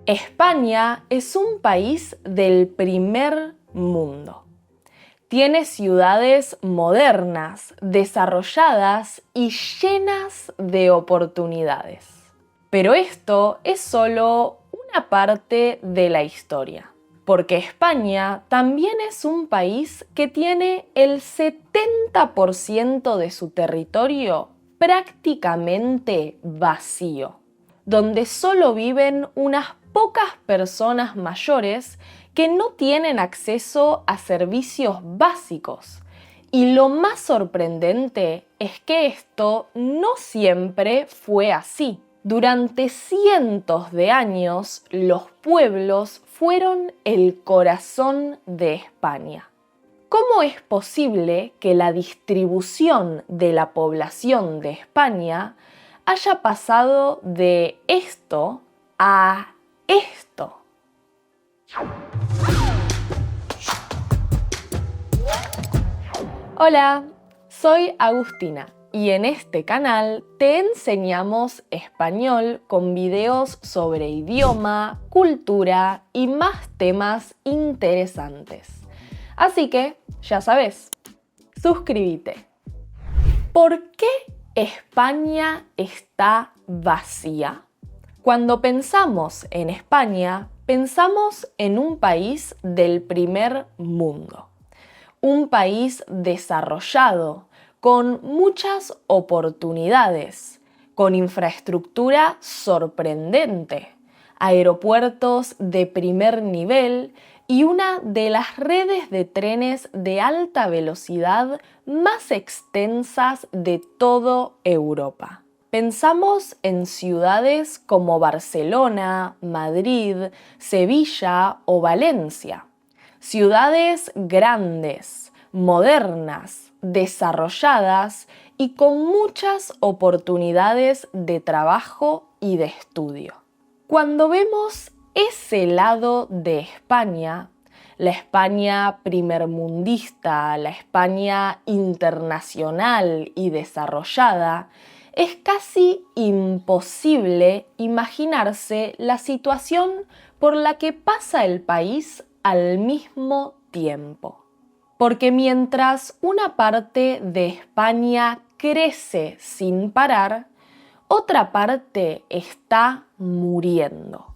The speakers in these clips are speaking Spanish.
España es un país del primer mundo. Tiene ciudades modernas, desarrolladas y llenas de oportunidades. Pero esto es solo una parte de la historia, porque España también es un país que tiene el 70% de su territorio prácticamente vacío, donde solo viven unas pocas personas mayores que no tienen acceso a servicios básicos. Y lo más sorprendente es que esto no siempre fue así. Durante cientos de años, los pueblos fueron el corazón de España. ¿Cómo es posible que la distribución de la población de España haya pasado de esto a esto? Hola, soy Agustina y en este canal te enseñamos español con videos sobre idioma, cultura y más temas interesantes. Así que, ya sabes, suscríbete. ¿Por qué España está vacía? Cuando pensamos en España, pensamos en un país del primer mundo. Un país desarrollado, con muchas oportunidades, con infraestructura sorprendente, aeropuertos de primer nivel y una de las redes de trenes de alta velocidad más extensas de toda Europa. Pensamos en ciudades como Barcelona, Madrid, Sevilla o Valencia. Ciudades grandes, modernas, desarrolladas y con muchas oportunidades de trabajo y de estudio. Cuando vemos ese lado de España, la España primermundista, la España internacional y desarrollada, es casi imposible imaginarse la situación por la que pasa el país al mismo tiempo. Porque mientras una parte de España crece sin parar, otra parte está muriendo.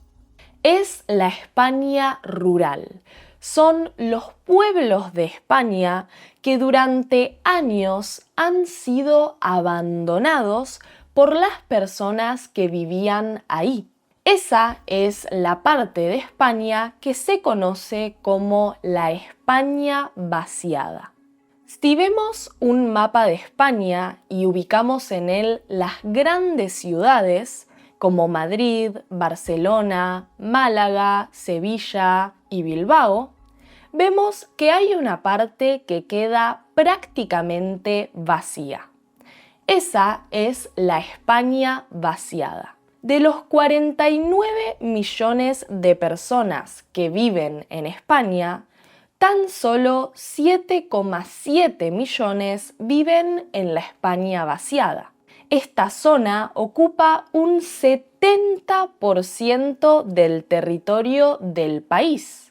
Es la España rural. Son los pueblos de España que durante años han sido abandonados por las personas que vivían ahí. Esa es la parte de España que se conoce como la España vaciada. Si vemos un mapa de España y ubicamos en él las grandes ciudades como Madrid, Barcelona, Málaga, Sevilla y Bilbao, vemos que hay una parte que queda prácticamente vacía. Esa es la España vaciada. De los 49 millones de personas que viven en España, tan solo 7,7 millones viven en la España vaciada. Esta zona ocupa un 70% del territorio del país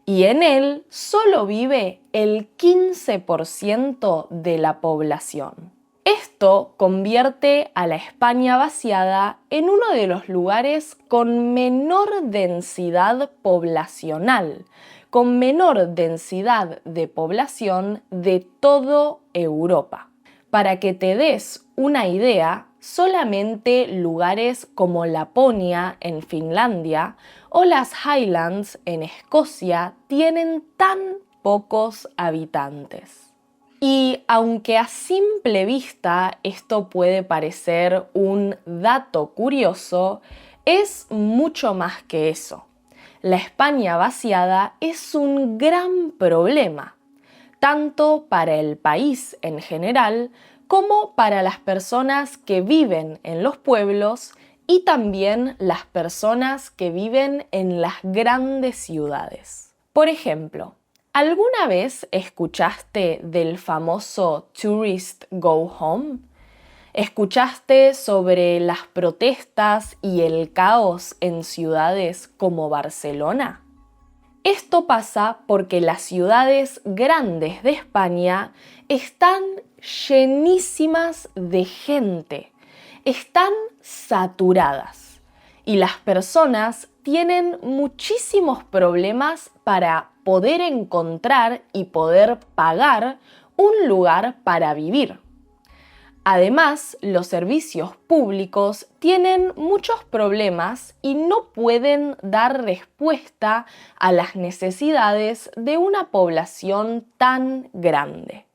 y en él solo vive el 15% de la población. Esto convierte a la España vaciada en uno de los lugares con menor densidad poblacional, con menor densidad de población de toda Europa. Para que te des una idea, solamente lugares como Laponia en Finlandia o las Highlands en Escocia tienen tan pocos habitantes. Y aunque a simple vista esto puede parecer un dato curioso, es mucho más que eso. La España vaciada es un gran problema, tanto para el país en general como para las personas que viven en los pueblos y también las personas que viven en las grandes ciudades. Por ejemplo, ¿alguna vez escuchaste del famoso Tourist Go Home? ¿Escuchaste sobre las protestas y el caos en ciudades como Barcelona? Esto pasa porque las ciudades grandes de España están llenísimas de gente, están saturadas y las personas tienen muchísimos problemas para poder encontrar y poder pagar un lugar para vivir. Además, los servicios públicos tienen muchos problemas y no pueden dar respuesta a las necesidades de una población tan grande.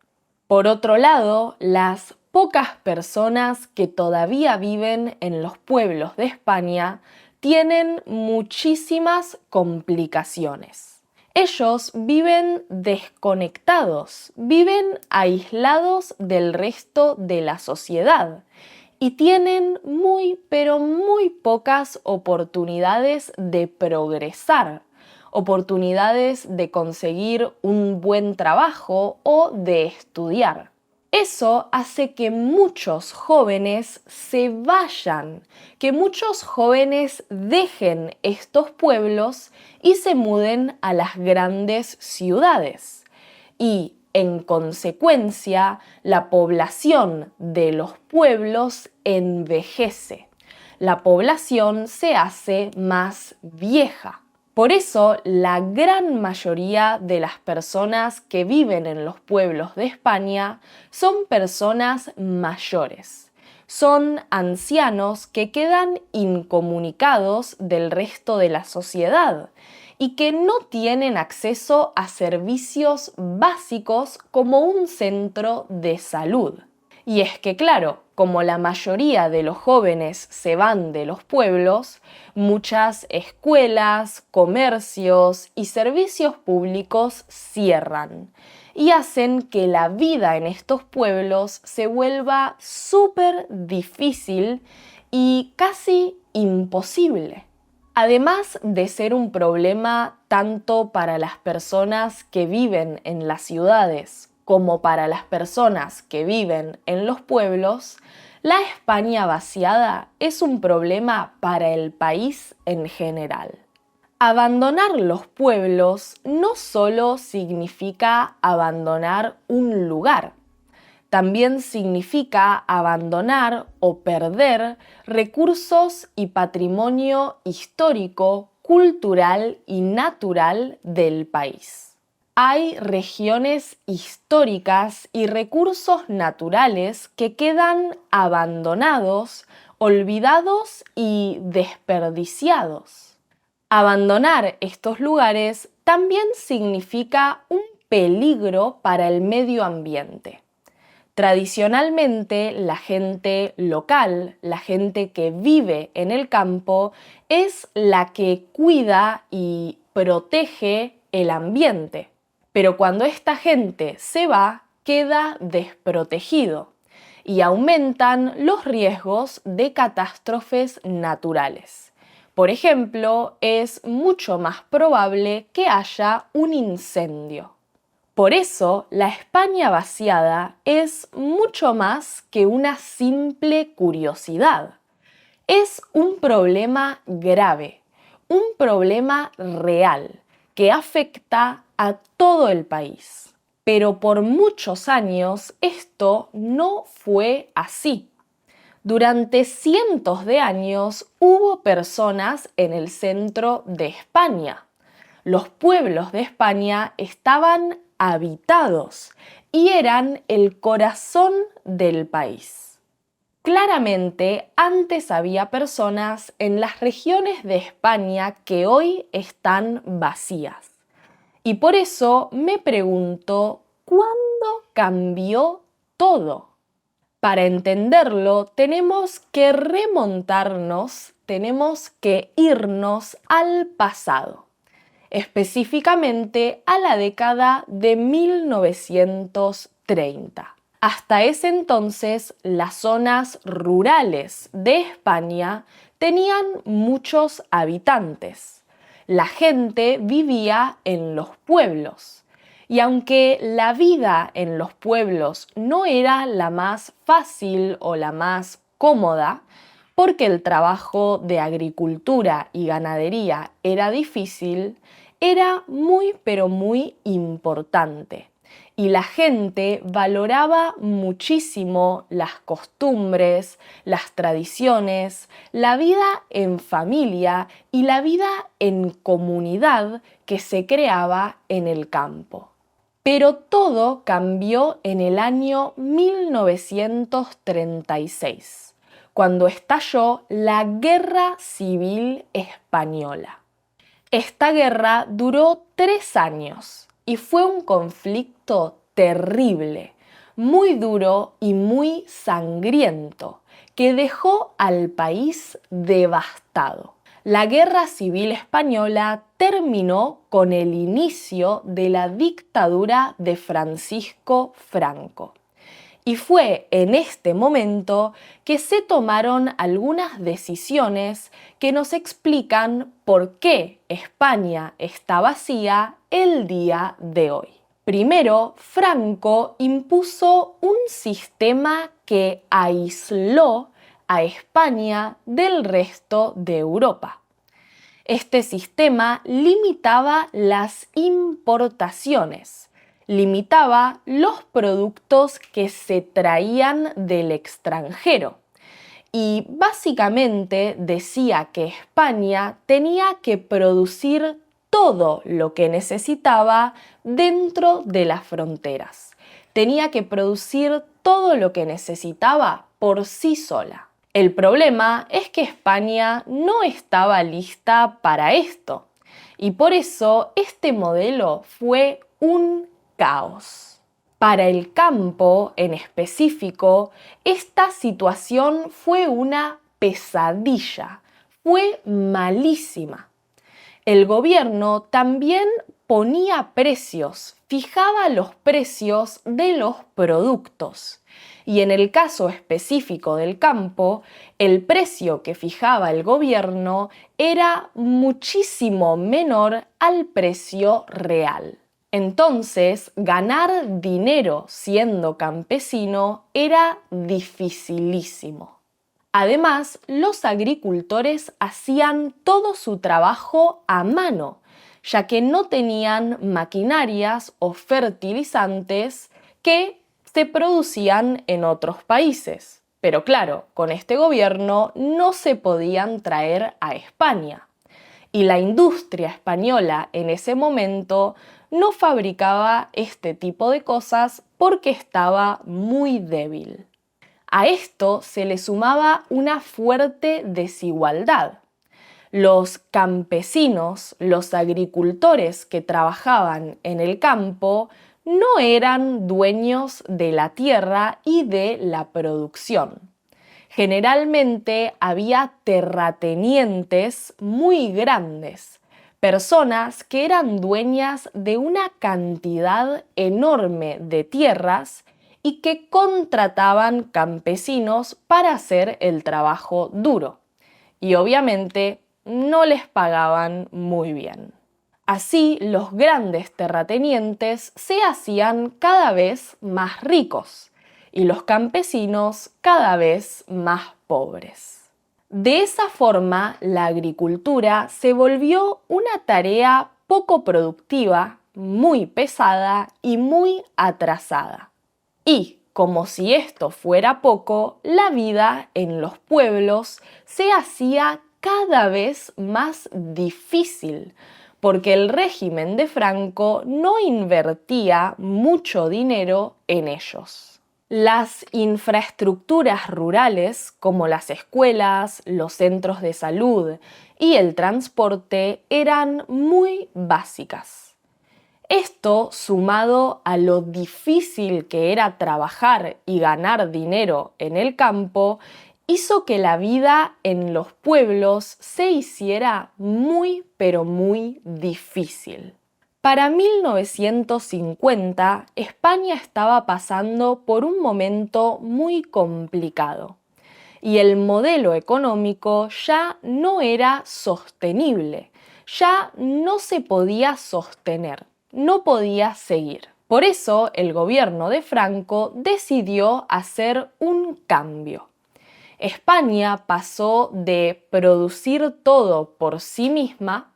Por otro lado, las pocas personas que todavía viven en los pueblos de España tienen muchísimas complicaciones. Ellos viven desconectados, viven aislados del resto de la sociedad y tienen pero muy pocas oportunidades de progresar, oportunidades de conseguir un buen trabajo o de estudiar. Eso hace que muchos jóvenes se vayan, que muchos jóvenes dejen estos pueblos y se muden a las grandes ciudades. Y, en consecuencia, la población de los pueblos envejece. La población se hace más vieja. Por eso, la gran mayoría de las personas que viven en los pueblos de España son personas mayores. Son ancianos que quedan incomunicados del resto de la sociedad y que no tienen acceso a servicios básicos como un centro de salud. Y es que, claro, como la mayoría de los jóvenes se van de los pueblos, muchas escuelas, comercios y servicios públicos cierran y hacen que la vida en estos pueblos se vuelva súper difícil y casi imposible. Además de ser un problema tanto para las personas que viven en las ciudades como para las personas que viven en los pueblos, la España vaciada es un problema para el país en general. Abandonar los pueblos no solo significa abandonar un lugar, también significa abandonar o perder recursos y patrimonio histórico, cultural y natural del país. Hay regiones históricas y recursos naturales que quedan abandonados, olvidados y desperdiciados. Abandonar estos lugares también significa un peligro para el medio ambiente. Tradicionalmente, la gente local, la gente que vive en el campo, es la que cuida y protege el ambiente. Pero cuando esta gente se va, queda desprotegido y aumentan los riesgos de catástrofes naturales. Por ejemplo, es mucho más probable que haya un incendio. Por eso, la España vaciada es mucho más que una simple curiosidad. Es un problema grave, un problema real que afecta a todo el país. Pero por muchos años esto no fue así. Durante cientos de años hubo personas en el centro de España. Los pueblos de España estaban habitados y eran el corazón del país. Claramente, antes había personas en las regiones de España que hoy están vacías. Y por eso me pregunto, ¿cuándo cambió todo? Para entenderlo, tenemos que remontarnos, tenemos que irnos al pasado, específicamente a la década de 1930. Hasta ese entonces, las zonas rurales de España tenían muchos habitantes. La gente vivía en los pueblos Y aunque la vida en los pueblos no era la más fácil o la más cómoda, porque el trabajo de agricultura y ganadería era difícil, era muy pero muy importante. Y la gente valoraba muchísimo las costumbres, las tradiciones, la vida en familia y la vida en comunidad que se creaba en el campo. Pero todo cambió en el año 1936, cuando estalló la Guerra Civil Española. Esta guerra duró 3 años y fue un conflicto terrible, muy duro y muy sangriento, que dejó al país devastado. La Guerra Civil Española terminó con el inicio de la dictadura de Francisco Franco. Y fue en este momento que se tomaron algunas decisiones que nos explican por qué España está vacía el día de hoy. Primero, Franco impuso un sistema que aisló a España del resto de Europa. Este sistema limitaba las importaciones, limitaba los productos que se traían del extranjero y básicamente decía que España tenía que producir todo lo que necesitaba dentro de las fronteras. Tenía que producir todo lo que necesitaba por sí sola. El problema es que España no estaba lista para esto y por eso este modelo fue un caos. Para el campo en específico, esta situación fue una pesadilla, fue malísima. El gobierno también ponía precios, fijaba los precios de los productos. Y en el caso específico del campo, el precio que fijaba el gobierno era muchísimo menor al precio real. Entonces, ganar dinero siendo campesino era dificilísimo. Además, los agricultores hacían todo su trabajo a mano, ya que no tenían maquinarias o fertilizantes que se producían en otros países. Pero claro, con este gobierno no se podían traer a España. Y la industria española en ese momento no fabricaba este tipo de cosas porque estaba muy débil. A esto se le sumaba una fuerte desigualdad. Los campesinos, los agricultores que trabajaban en el campo, no eran dueños de la tierra y de la producción. Generalmente había terratenientes muy grandes, personas que eran dueñas de una cantidad enorme de tierras y que contrataban campesinos para hacer el trabajo duro. Y obviamente no les pagaban muy bien. Así, los grandes terratenientes se hacían cada vez más ricos y los campesinos cada vez más pobres. De esa forma, la agricultura se volvió una tarea poco productiva, muy pesada y muy atrasada. Y, como si esto fuera poco, la vida en los pueblos se hacía cada vez más difícil, porque el régimen de Franco no invertía mucho dinero en ellos. Las infraestructuras rurales, como las escuelas, los centros de salud y el transporte, eran muy básicas. Esto, sumado a lo difícil que era trabajar y ganar dinero en el campo, hizo que la vida en los pueblos se hiciera muy, pero muy difícil. Para 1950, España estaba pasando por un momento muy complicado y el modelo económico ya no era sostenible, ya no se podía sostener. no podía seguir. Por eso el gobierno de Franco decidió hacer un cambio. España pasó de producir todo por sí misma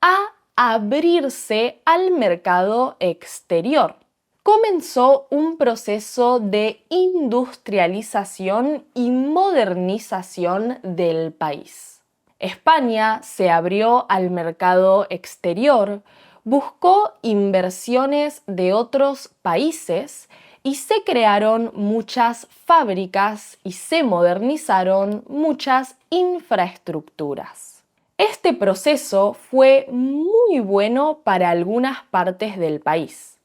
a abrirse al mercado exterior. Comenzó un proceso de industrialización y modernización del país. España se abrió al mercado exterior, buscó inversiones de otros países y se crearon muchas fábricas y se modernizaron muchas infraestructuras. Este proceso fue muy bueno para algunas partes del país.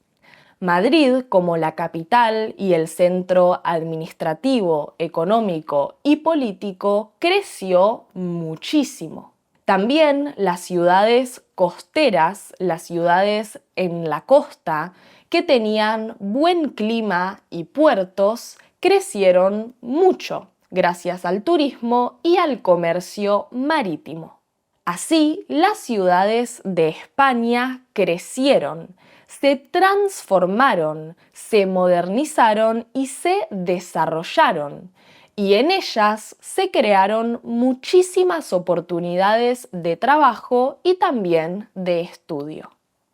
Madrid, como la capital y el centro administrativo, económico y político, creció muchísimo. También las ciudades costeras, las ciudades en la costa, que tenían buen clima y puertos, crecieron mucho gracias al turismo y al comercio marítimo. Así, las ciudades de España crecieron, se transformaron, se modernizaron y se desarrollaron, y en ellas se crearon muchísimas oportunidades de trabajo y también de estudio.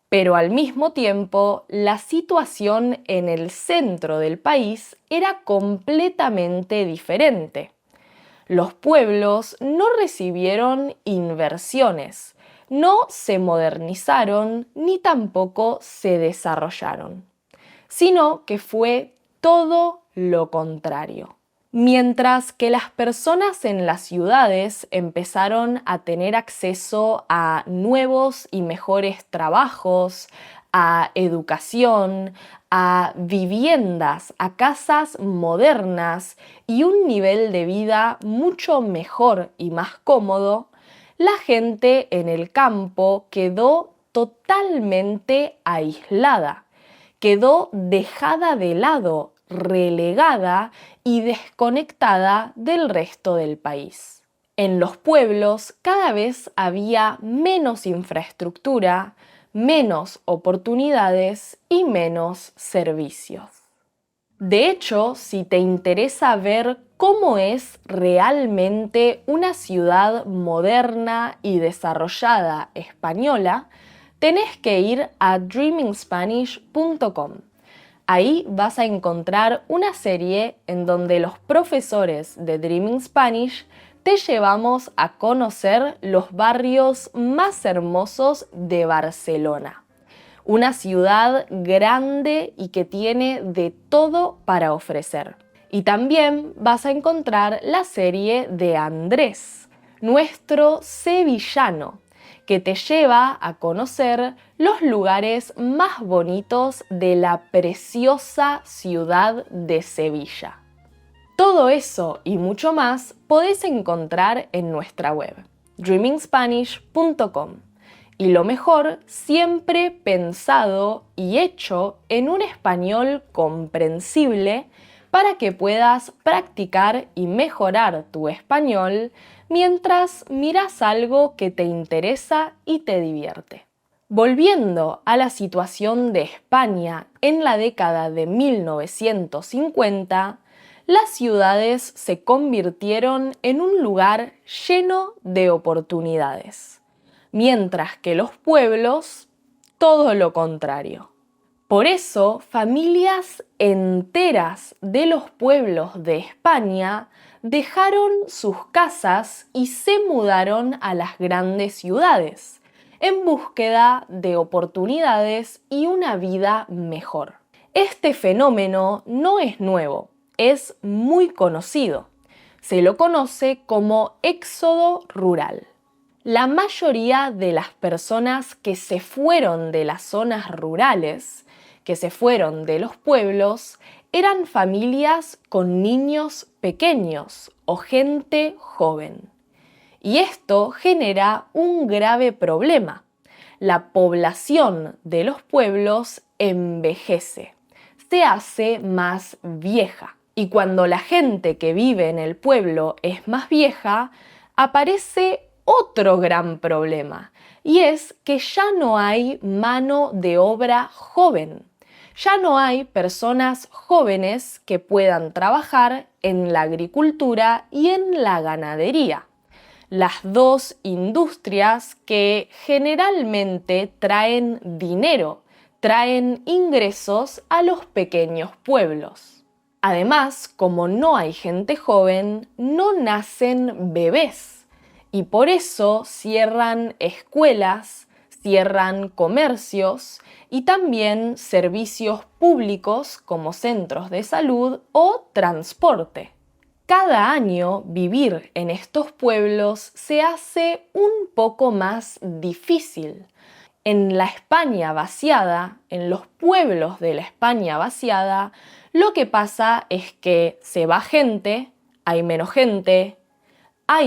Pero al mismo tiempo, la situación en el centro del país era completamente diferente. Los pueblos no recibieron inversiones, no se modernizaron ni tampoco se desarrollaron, sino que fue todo lo contrario. Mientras que las personas en las ciudades empezaron a tener acceso a nuevos y mejores trabajos, a educación, a viviendas, a casas modernas y un nivel de vida mucho mejor y más cómodo, la gente en el campo quedó totalmente aislada, quedó dejada de lado, relegada y desconectada del resto del país. En los pueblos cada vez había menos infraestructura, menos oportunidades y menos servicios. De hecho, si te interesa ver cómo es realmente una ciudad moderna y desarrollada española, tenés que ir a dreamingspanish.com. Ahí vas a encontrar una serie en donde los profesores de Dreaming Spanish te llevamos a conocer los barrios más hermosos de Barcelona. Una ciudad grande y que tiene de todo para ofrecer. Y también vas a encontrar la serie de Andrés, nuestro sevillano, que te lleva a conocer los lugares más bonitos de la preciosa ciudad de Sevilla. Todo eso y mucho más podés encontrar en nuestra web, dreamingspanish.com. Y lo mejor, siempre pensado y hecho en un español comprensible para que puedas practicar y mejorar tu español mientras miras algo que te interesa y te divierte. Volviendo a la situación de España en la década de 1950, las ciudades se convirtieron en un lugar lleno de oportunidades, mientras que los pueblos, todo lo contrario. Por eso, familias enteras de los pueblos de España dejaron sus casas y se mudaron a las grandes ciudades, en búsqueda de oportunidades y una vida mejor. Este fenómeno no es nuevo, es muy conocido. Se lo conoce como éxodo rural. La mayoría de las personas que se fueron de las zonas rurales, que se fueron de los pueblos, eran familias con niños pequeños o gente joven. Y esto genera un grave problema. La población de los pueblos envejece, se hace más vieja. Y cuando la gente que vive en el pueblo es más vieja, aparece otro gran problema, y es que ya no hay mano de obra joven. Ya no hay personas jóvenes que puedan trabajar en la agricultura y en la ganadería, las dos industrias que generalmente traen dinero, traen ingresos a los pequeños pueblos. Además, como no hay gente joven, no nacen bebés y por eso cierran escuelas, cierran comercios y también servicios públicos como centros de salud o transporte. Cada año vivir en estos pueblos se hace un poco más difícil. En la España vaciada, en los pueblos de la España vaciada, lo que pasa es que se va gente, hay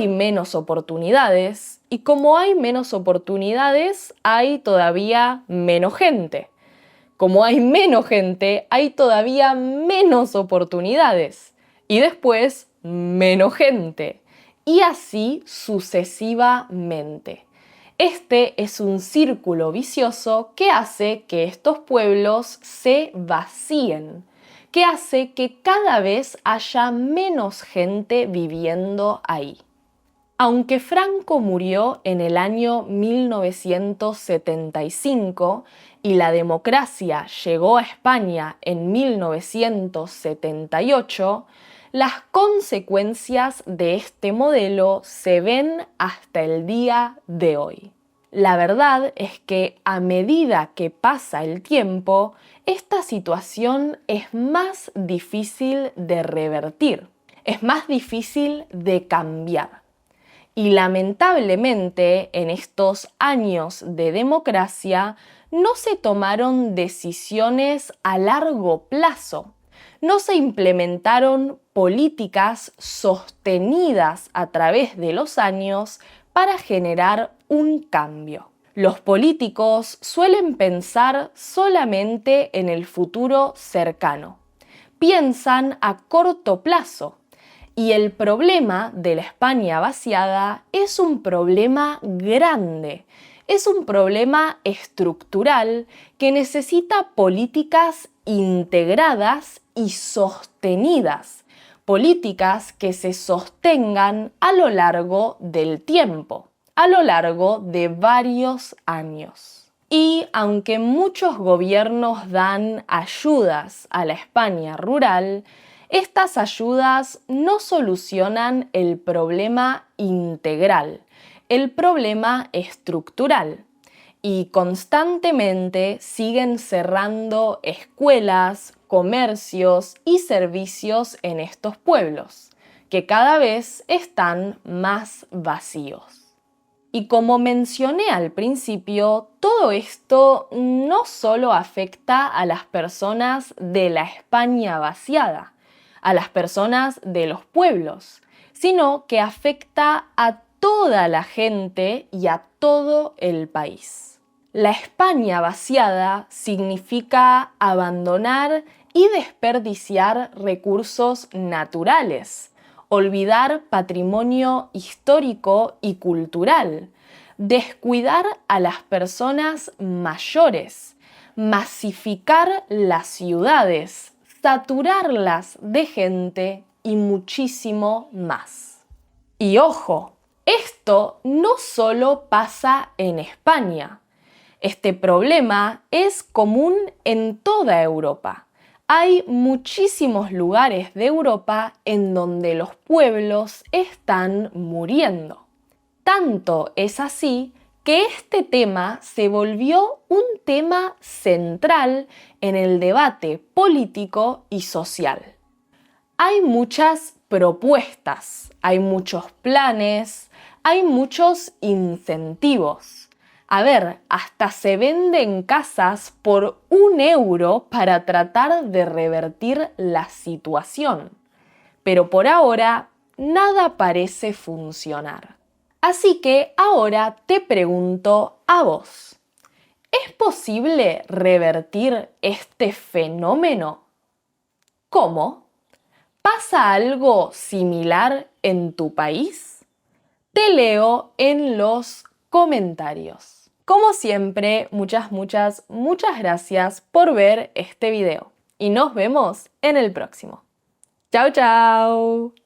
menos oportunidades y como hay menos oportunidades, hay todavía menos gente. Como hay menos gente, hay todavía menos oportunidades y después menos gente y así sucesivamente. Este es un círculo vicioso que hace que estos pueblos se vacíen, que hace que cada vez haya menos gente viviendo ahí. Aunque Franco murió en el año 1975 y la democracia llegó a España en 1978, las consecuencias de este modelo se ven hasta el día de hoy. La verdad es que a medida que pasa el tiempo, esta situación es más difícil de revertir, es más difícil de cambiar. Y lamentablemente, en estos años de democracia, no se tomaron decisiones a largo plazo. No se implementaron políticas sostenidas a través de los años para generar un cambio. Los políticos suelen pensar solamente en el futuro cercano. Piensan a corto plazo. Y el problema de la España vaciada es un problema grande, es un problema estructural que necesita políticas integradas y sostenidas, políticas que se sostengan a lo largo del tiempo, a lo largo de varios años. Y aunque muchos gobiernos dan ayudas a la España rural, estas ayudas no solucionan el problema integral, el problema estructural, y constantemente siguen cerrando escuelas, comercios y servicios en estos pueblos, que cada vez están más vacíos. Y como mencioné al principio, todo esto no solo afecta a las personas de la España vaciada, a las personas de los pueblos, sino que afecta a toda la gente y a todo el país. La España vaciada significa abandonar y desperdiciar recursos naturales, olvidar patrimonio histórico y cultural, descuidar a las personas mayores, masificar las ciudades, saturarlas de gente y muchísimo más. Y ojo, esto no solo pasa en España. Este problema es común en toda Europa. Hay muchísimos lugares de Europa en donde los pueblos están muriendo. Tanto es así que este tema se volvió un tema central en el debate político y social. Hay muchas propuestas, hay muchos planes, hay muchos incentivos. A ver, hasta se venden casas por 1 euro para tratar de revertir la situación. Pero por ahora, nada parece funcionar. Así que ahora te pregunto a vos, ¿es posible revertir este fenómeno? ¿Cómo? ¿Pasa algo similar en tu país? Te leo en los comentarios. Como siempre, muchas gracias por ver este video y nos vemos en el próximo. ¡Chao, chao!